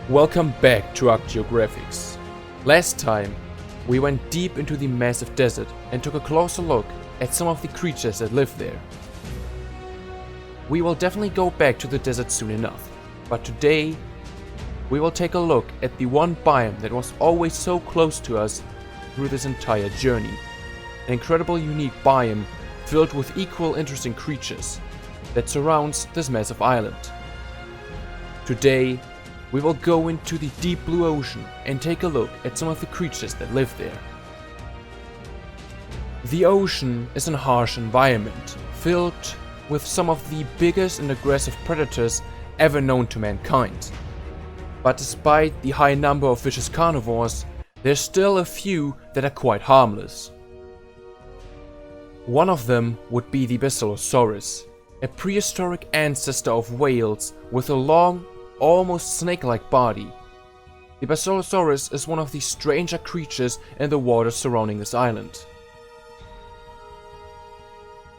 Welcome back to Ark Geographics. Last time, we went deep into the massive desert and took a closer look at some of the creatures that live there. We will definitely go back to the desert soon enough, but today, we will take a look at the one biome that was always so close to us through this entire journey. An incredible unique biome filled with equal interesting creatures that surrounds this massive island. Today, we will go into the deep blue ocean and take a look at some of the creatures that live there. The ocean is a harsh environment, filled with some of the biggest and aggressive predators ever known to mankind. But despite the high number of vicious carnivores, there's still a few that are quite harmless. One of them would be the Basilosaurus, a prehistoric ancestor of whales with a long, almost snake-like body. The Basilosaurus is one of the stranger creatures in the waters surrounding this island.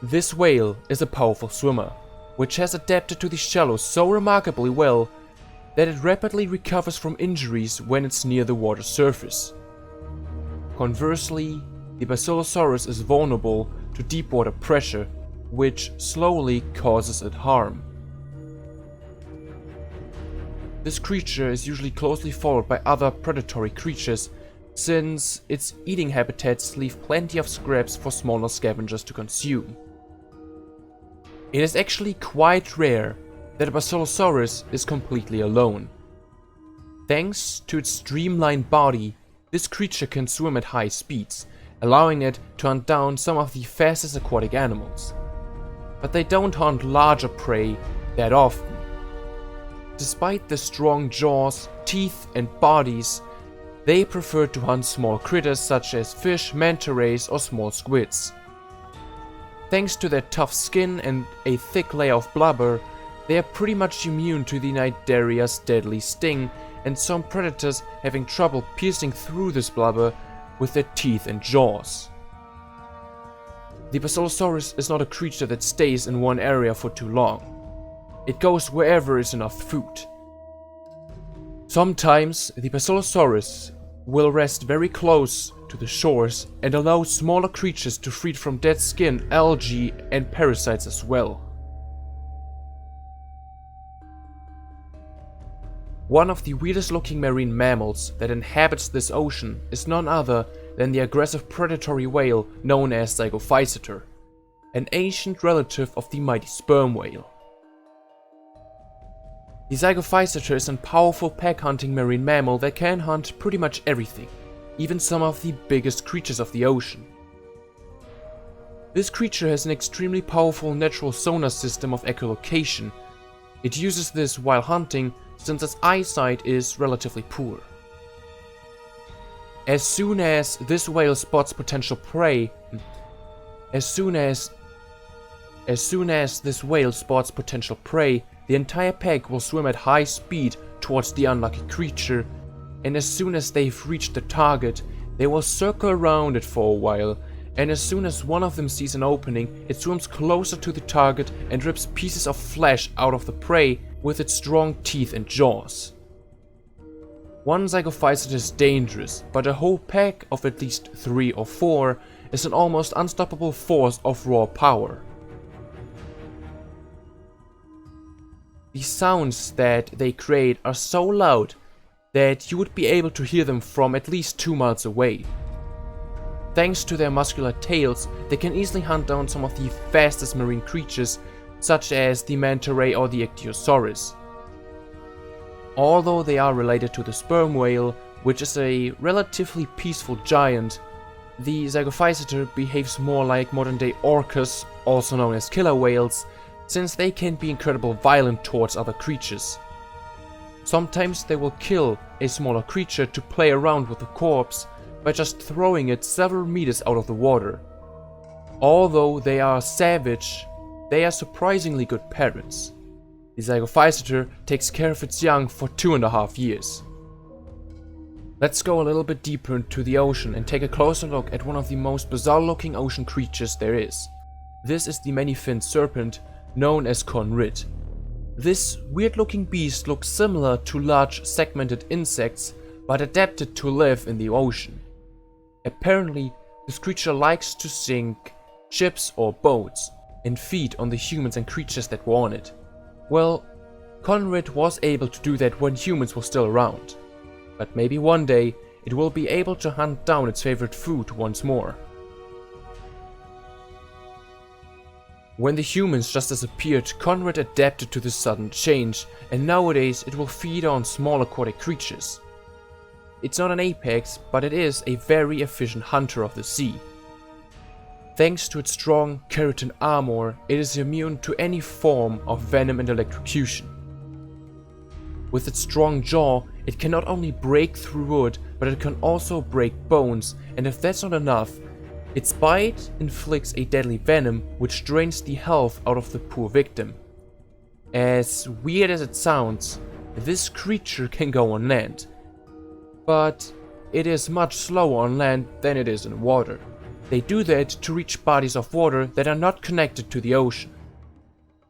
This whale is a powerful swimmer, which has adapted to the shallows so remarkably well that it rapidly recovers from injuries when it's near the water's surface. Conversely, the Basilosaurus is vulnerable to deep water pressure, which slowly causes it harm. This creature is usually closely followed by other predatory creatures, since its eating habitats leave plenty of scraps for smaller scavengers to consume. It is actually quite rare that a Basilosaurus is completely alone. Thanks to its streamlined body, this creature can swim at high speeds, allowing it to hunt down some of the fastest aquatic animals. But they don't hunt larger prey that often. Despite the strong jaws, teeth and bodies, they prefer to hunt small critters such as fish, manta rays or small squids. Thanks to their tough skin and a thick layer of blubber, they are pretty much immune to the Cnidaria's deadly sting, and some predators having trouble piercing through this blubber with their teeth and jaws. The Basilosaurus is not a creature that stays in one area for too long. It goes wherever is enough food. Sometimes the Basilosaurus will rest very close to the shores and allow smaller creatures to feed from dead skin, algae and parasites as well. One of the weirdest looking marine mammals that inhabits this ocean is none other than the aggressive predatory whale known as Zygophysiter, an ancient relative of the mighty Sperm Whale. The Zygophysiter is a powerful pack-hunting marine mammal that can hunt pretty much everything, even some of the biggest creatures of the ocean. This creature has an extremely powerful natural sonar system of echolocation. It uses this while hunting since its eyesight is relatively poor. As soon as this whale spots potential prey, the entire pack will swim at high speed towards the unlucky creature, and as soon as they've reached the target, they will circle around it for a while, and as soon as one of them sees an opening, it swims closer to the target and rips pieces of flesh out of the prey with its strong teeth and jaws. One Zygophysiter is dangerous, but a whole pack of at least 3 or 4 is an almost unstoppable force of raw power. The sounds that they create are so loud that you would be able to hear them from at least 2 miles away. Thanks to their muscular tails, they can easily hunt down some of the fastest marine creatures, such as the manta ray or the Ichthyosaurus. Although they are related to the sperm whale, which is a relatively peaceful giant, the Zygophysiter behaves more like modern-day orcas, also known as killer whales, since they can be incredibly violent towards other creatures. Sometimes they will kill a smaller creature to play around with the corpse by just throwing it several meters out of the water. Although they are savage, they are surprisingly good parents. The Zygophysiter takes care of its young for 2.5 years. Let's go a little bit deeper into the ocean and take a closer look at one of the most bizarre looking ocean creatures there is. This is the many-finned serpent known as conrid. This weird looking beast looks similar to large segmented insects, but adapted to live in the ocean. Apparently, this creature likes to sink ships or boats and feed on the humans and creatures that were on it. Well, Conrad was able to do that when humans were still around, but maybe one day it will be able to hunt down its favorite food once more. When the humans just disappeared, Conrad adapted to this sudden change, and nowadays it will feed on small aquatic creatures. It's not an apex, but it is a very efficient hunter of the sea. Thanks to its strong keratin armor, it is immune to any form of venom and electrocution. With its strong jaw, it can not only break through wood, but it can also break bones, and if that's not enough, its bite inflicts a deadly venom which drains the health out of the poor victim. As weird as it sounds, this creature can go on land, but it is much slower on land than it is in water. They do that to reach bodies of water that are not connected to the ocean.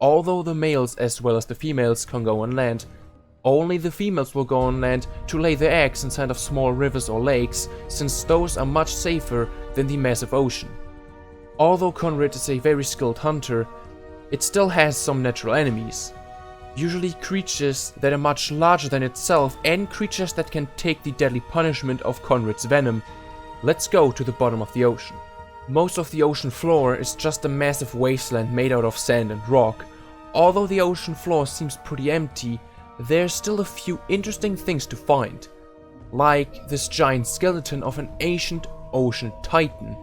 Although the males as well as the females can go on land, only the females will go on land to lay their eggs inside of small rivers or lakes, since those are much safer than the massive ocean. Although Conrad is a very skilled hunter, it still has some natural enemies. Usually creatures that are much larger than itself and creatures that can take the deadly punishment of Conrad's venom. Let's go to the bottom of the ocean. Most of the ocean floor is just a massive wasteland made out of sand and rock. Although the ocean floor seems pretty empty, there's still a few interesting things to find, like this giant skeleton of an ancient ocean titan,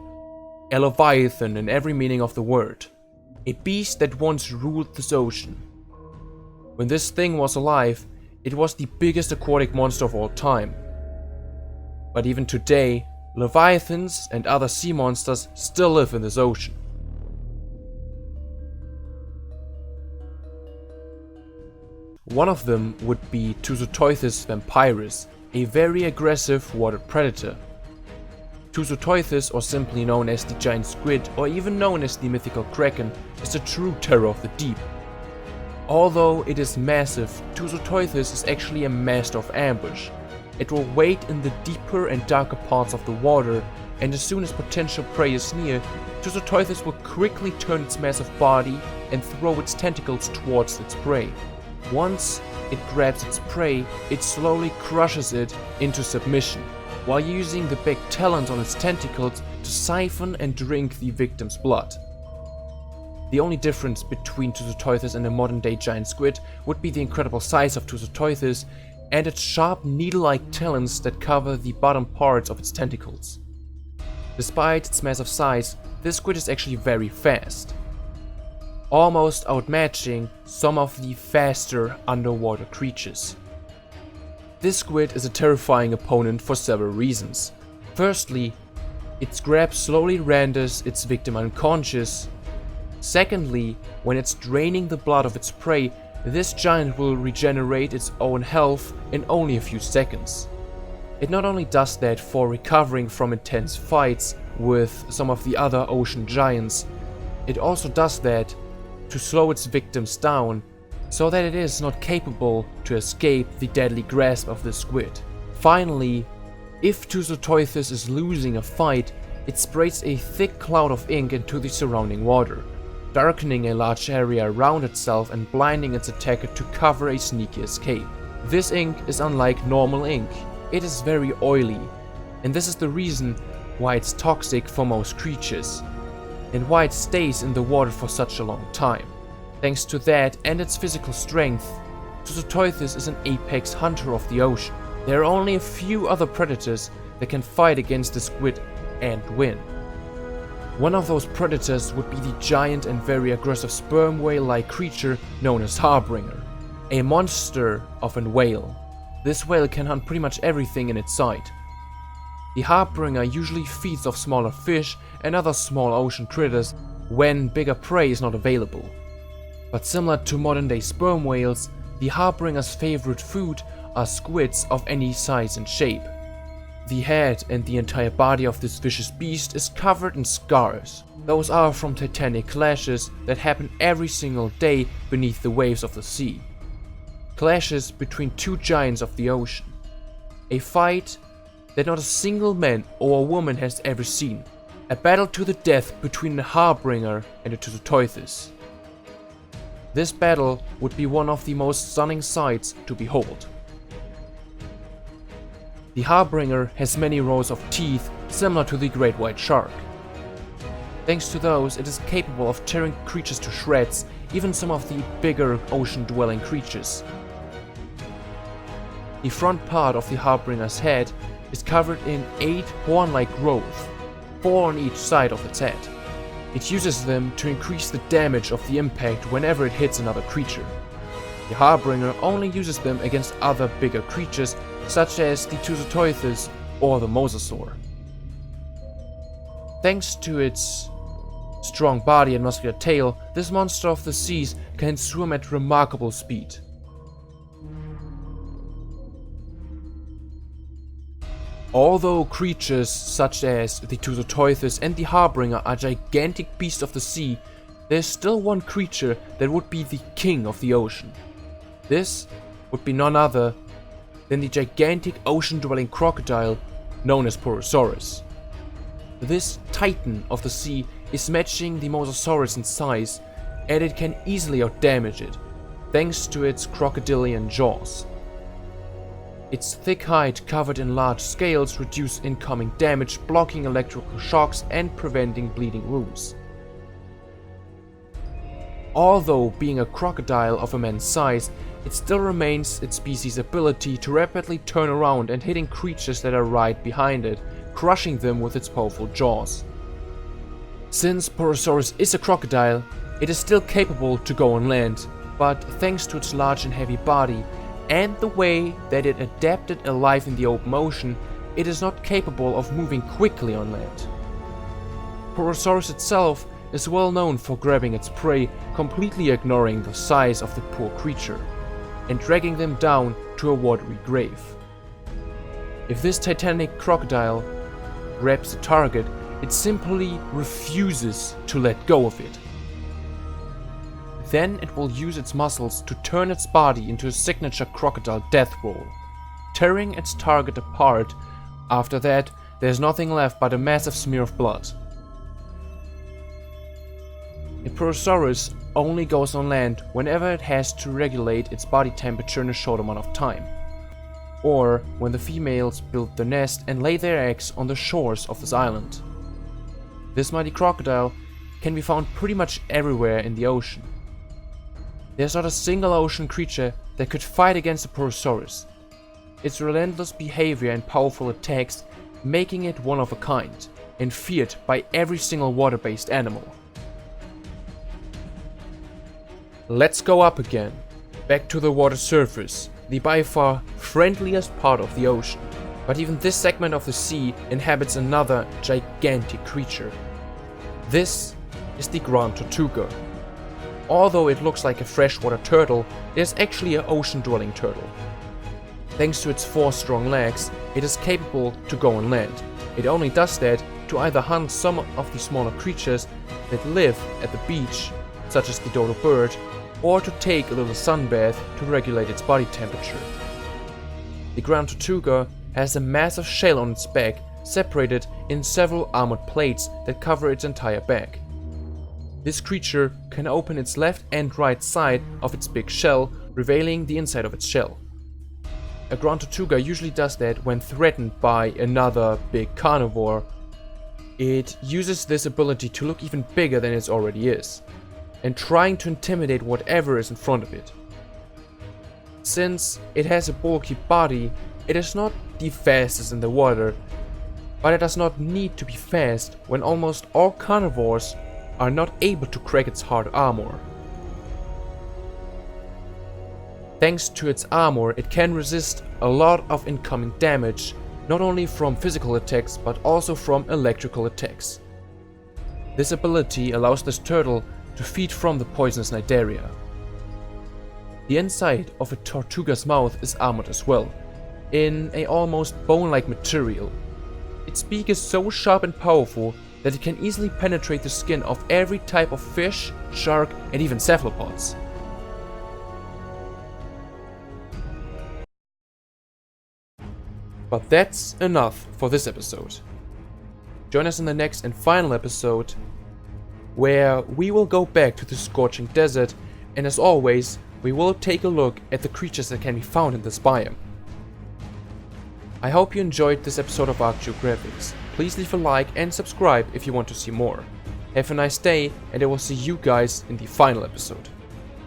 a Leviathan in every meaning of the word, a beast that once ruled this ocean. When this thing was alive, it was the biggest aquatic monster of all time. But even today, Leviathans and other sea monsters still live in this ocean. One of them would be Tusoteuthis vampirus, a very aggressive water predator. Tusoteuthis, or simply known as the giant squid, or even known as the mythical kraken, is the true terror of the deep. Although it is massive, Tusoteuthis is actually a master of ambush. It will wait in the deeper and darker parts of the water, and as soon as potential prey is near, Tusoteuthis will quickly turn its massive body and throw its tentacles towards its prey. Once it grabs its prey, it slowly crushes it into submission, while using the big talons on its tentacles to siphon and drink the victim's blood. The only difference between Tusoteuthis and a modern-day giant squid would be the incredible size of Tusoteuthis and its sharp needle-like talons that cover the bottom parts of its tentacles. Despite its massive size, this squid is actually very fast, almost outmatching some of the faster underwater creatures. This squid is a terrifying opponent for several reasons. Firstly, its grab slowly renders its victim unconscious. Secondly, when it's draining the blood of its prey, this giant will regenerate its own health in only a few seconds. It not only does that for recovering from intense fights with some of the other ocean giants, it also does that to slow its victims down, so that it is not capable to escape the deadly grasp of the squid. Finally, if Tusoteuthis is losing a fight, it sprays a thick cloud of ink into the surrounding water, darkening a large area around itself and blinding its attacker to cover a sneaky escape. This ink is unlike normal ink. It is very oily, and this is the reason why it's toxic for most creatures, and why it stays in the water for such a long time. Thanks to that and its physical strength, Tusoteuthis is an apex hunter of the ocean. There are only a few other predators that can fight against the squid and win. One of those predators would be the giant and very aggressive sperm whale-like creature known as Harbinger, a monster of a whale. This whale can hunt pretty much everything in its sight. The Harbinger usually feeds off smaller fish and other small ocean critters when bigger prey is not available. But similar to modern-day sperm whales, the Harbinger's favorite food are squids of any size and shape. The head and the entire body of this vicious beast is covered in scars. Those are from titanic clashes that happen every single day beneath the waves of the sea. clashes between two giants of the ocean. A fight that not a single man or woman has ever seen. A battle to the death between the Harbinger and the Tuzotoithus. This battle would be one of the most stunning sights to behold. The Harbinger has many rows of teeth similar to the great white shark. Thanks to those, it is capable of tearing creatures to shreds, even some of the bigger ocean-dwelling creatures. The front part of the Harbinger's head is covered in 8 horn-like growths, 4 on each side of its head. It uses them to increase the damage of the impact whenever it hits another creature. The Harbinger only uses them against other bigger creatures such as the Tuzotoithus or the Mosasaur. Thanks to its strong body and muscular tail, this monster of the seas can swim at remarkable speed. Although creatures such as the Tuzotoithus and the Harbinger are gigantic beasts of the sea, there is still one creature that would be the king of the ocean. This would be none other than the gigantic ocean-dwelling crocodile known as Basilosaurus. This titan of the sea is matching the Mosasaurus in size, and it can easily outdamage it, thanks to its crocodilian jaws. Its thick hide covered in large scales reduce incoming damage, blocking electrical shocks and preventing bleeding wounds. Although being a crocodile of immense size, it still remains its species' ability to rapidly turn around and hitting creatures that are right behind it, crushing them with its powerful jaws. Since Basilosaurus is a crocodile, it is still capable to go on land, but thanks to its large and heavy body, and the way that it adapted alive in the open ocean, it is not capable of moving quickly on land. Basilosaurus itself is well known for grabbing its prey, completely ignoring the size of the poor creature, and dragging them down to a watery grave. If this titanic crocodile grabs the target, it simply refuses to let go of it. Then it will use its muscles to turn its body into a signature crocodile death roll, tearing its target apart. After that, there's nothing left but a massive smear of blood. A Basilosaurus only goes on land whenever it has to regulate its body temperature in a short amount of time, or when the females build their nest and lay their eggs on the shores of this island. This mighty crocodile can be found pretty much everywhere in the ocean. There's not a single ocean creature that could fight against a Basilosaurus. Its relentless behavior and powerful attacks making it one of a kind, and feared by every single water-based animal. Let's go up again, back to the water surface, the by far friendliest part of the ocean. But even this segment of the sea inhabits another gigantic creature. This is the Grand Tortuga. Although it looks like a freshwater turtle, it is actually an ocean-dwelling turtle. Thanks to its 4 strong legs, it is capable to go on land. It only does that to either hunt some of the smaller creatures that live at the beach, such as the dodo bird, or to take a little sunbath to regulate its body temperature. The Grand Tortuga has a massive shell on its back, separated in several armored plates that cover its entire back. This creature can open its left and right side of its big shell, revealing the inside of its shell. A Grand Tortuga usually does that when threatened by another big carnivore. It uses this ability to look even bigger than it already is, and trying to intimidate whatever is in front of it. Since it has a bulky body, it is not the fastest in the water, but it does not need to be fast when almost all carnivores are not able to crack its hard armor. Thanks to its armor, it can resist a lot of incoming damage, not only from physical attacks but also from electrical attacks. This ability allows this turtle to feed from the poisonous Cnidaria. The inside of a Tortuga's mouth is armored as well, in a almost bone-like material. Its beak is so sharp and powerful that it can easily penetrate the skin of every type of fish, shark, and even cephalopods. But that's enough for this episode. Join us in the next and final episode, where we will go back to the scorching desert, and as always, we will take a look at the creatures that can be found in this biome. I hope you enjoyed this episode of Ark Geographics. Please leave a like and subscribe if you want to see more. Have a nice day, and I will see you guys in the final episode.